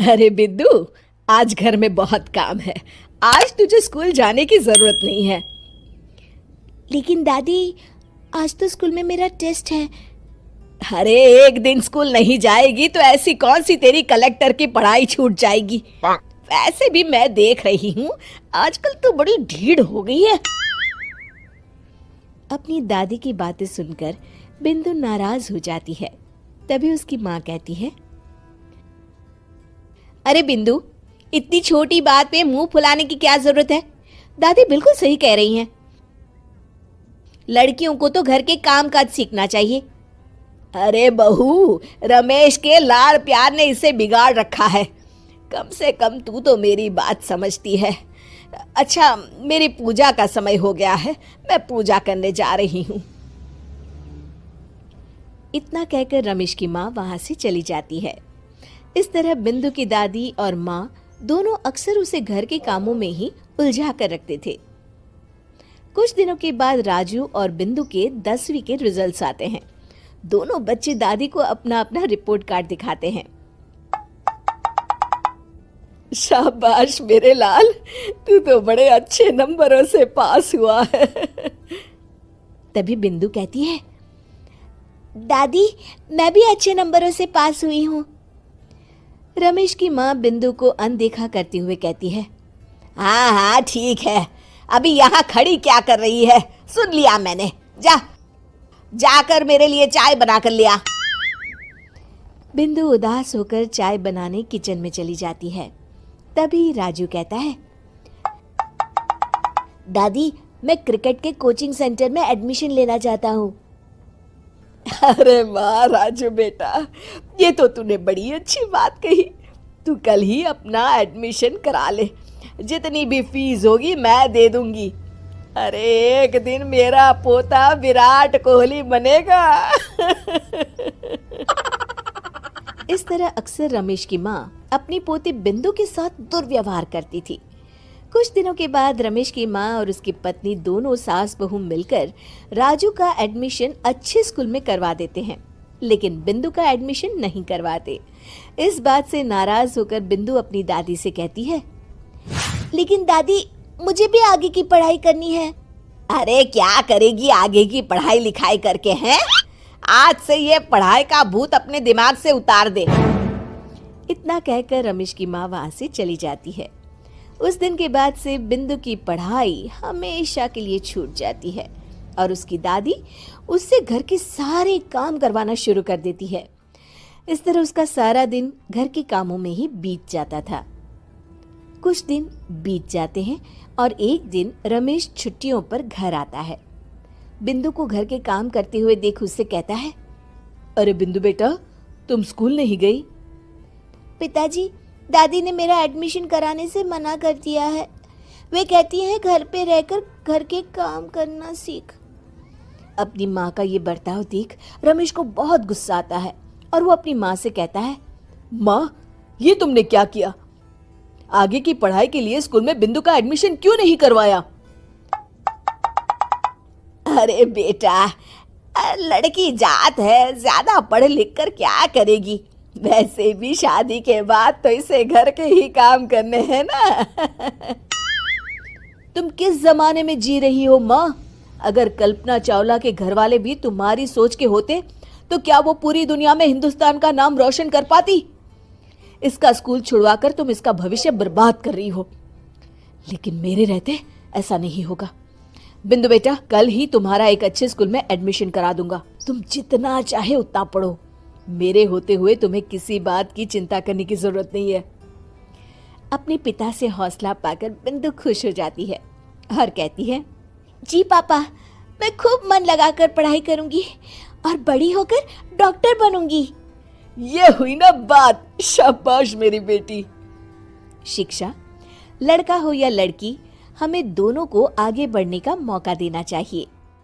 अरे बिद्दू, आज घर में बहुत काम है। आज तुझे स्कूल जाने की जरूरत नहीं है। लेकिन दादी, आज तो स्कूल में मेरा टेस्ट है। अरे एक दिन स्कूल नहीं जाएगी तो ऐसी कौन सी तेरी कलेक्टर की पढ़ाई छूट जाएगी। वैसे भी मैं देख रही हूँ आजकल तो बड़ी ढीठ हो गई है। अपनी दादी की बातें सुनकर बिंदु नाराज हो जाती है। तभी उसकी माँ कहती है, अरे बिंदु, इतनी छोटी बात पे मुंह फुलाने की क्या जरूरत है। दादी बिल्कुल सही कह रही हैं। लड़कियों को तो घर के काम काज सीखना चाहिए। अरे बहू, रमेश के लाड़ प्यार ने इसे बिगाड़ रखा है। कम से कम तू तो मेरी बात समझती है। अच्छा, मेरी पूजा का समय हो गया है, मैं पूजा करने जा रही हूँ। इतना कहकर रमेश की माँ वहां से चली जाती है। इस तरह बिंदु की दादी और माँ दोनों अक्सर उसे घर के कामों में ही उलझा कर रखते थे। कुछ दिनों के बाद राजू और बिंदु के 10वीं के रिजल्ट्स आते हैं। दोनों बच्चे दादी को अपना अपना रिपोर्ट कार्ड दिखाते हैं। शाबाश मेरे लाल, तू तो बड़े अच्छे नंबरों से पास हुआ है। तभी बिंदु कहती है, दादी, मैं भी अच्छे नंबरों से पास हुई हूँ। रमेश की माँ बिंदु को अनदेखा करते हुए कहती है, हाँ हाँ ठीक है, अभी यहाँ खड़ी क्या कर रही है, सुन लिया मैंने। जाकर मेरे लिए चाय बना कर लिया। बिंदु उदास होकर चाय बनाने किचन में चली जाती है। तभी राजू कहता है, दादी, मैं क्रिकेट के कोचिंग सेंटर में एडमिशन लेना चाहता हूँ। अरे वाह राजू बेटा, ये तो तूने बड़ी अच्छी बात कही। तू कल ही अपना एडमिशन करा ले, जितनी भी फीस होगी मैं दे दूंगी। अरे एक दिन मेरा पोता विराट कोहली बनेगा। इस तरह अक्सर रमेश की माँ अपनी पोती बिंदु के साथ दुर्व्यवहार करती थी। कुछ दिनों के बाद रमेश की माँ और उसकी पत्नी दोनों सास बहू मिलकर राजू का एडमिशन अच्छे स्कूल में करवा देते हैं, लेकिन बिंदु का एडमिशन नहीं करवाते। इस बात से नाराज होकर बिंदु अपनी दादी से कहती है, लेकिन दादी, मुझे भी आगे की पढ़ाई करनी है। अरे क्या करेगी आगे की पढ़ाई लिखाई करके हैं? आज से ये पढ़ाई का भूत अपने दिमाग से उतार दे। इतना कहकर रमेश की माँ वहां से चली जाती है। उस दिन के बाद से बिंदु की पढ़ाई हमेशा के लिए छूट जाती है और उसकी दादी उससे घर के सारे काम करवाना शुरू कर देती है। इस तरह उसका सारा दिन घर के कामों में ही बीत जाता था। कुछ दिन बीत जाते हैं और एक दिन रमेश छुट्टियों पर घर आता है। बिंदु को घर के काम करते हुए देख उससे कहता है, अरे बिंदु बेटा, तुम स्कूल नहीं गई? पिताजी, दादी ने मेरा एडमिशन कराने से मना कर दिया है। वे कहती हैं घर पे रहकर घर के काम करना सीख। अपनी माँ का ये बर्ताव देख रमेश को बहुत गुस्सा आता है और वो अपनी माँ से कहता है, माँ, ये तुमने क्या किया? आगे की पढ़ाई के लिए स्कूल में बिंदु का एडमिशन क्यों नहीं करवाया? अरे बेटा, लड़की जात है, ज्यादा पढ़ लिख कर क्या करेगी? वैसे भी शादी के बाद तो इसे घर के ही काम करने हैं ना। तुम किस जमाने में जी रही हो माँ? अगर कल्पना चावला के घर वाले भी तुम्हारी सोच के होते तो क्या वो पूरी दुनिया में हिंदुस्तान का नाम रोशन कर पाती? इसका स्कूल छुड़वाकर तुम इसका भविष्य बर्बाद कर रही हो, लेकिन मेरे रहते ऐसा नहीं होगा। बिंदु बेटा, कल ही तुम्हारा एक अच्छे स्कूल में एडमिशन करा दूंगा। तुम जितना चाहे उतना पढ़ो। मेरे होते हुए तुम्हें किसी बात की चिंता करने की जरूरत नहीं है। अपने पिता से हौसला पाकर बिंदु खुश हो जाती है और कहती है, जी पापा, मैं खूब मन लगाकर पढ़ाई करूंगी और बड़ी होकर डॉक्टर बनूंगी। ये हुई ना बात। शाबाश मेरी बेटी। शिक्षा, लड़का हो या लड़की, हमें दोनों को आगे बढ़ने का मौका देना चाहिए।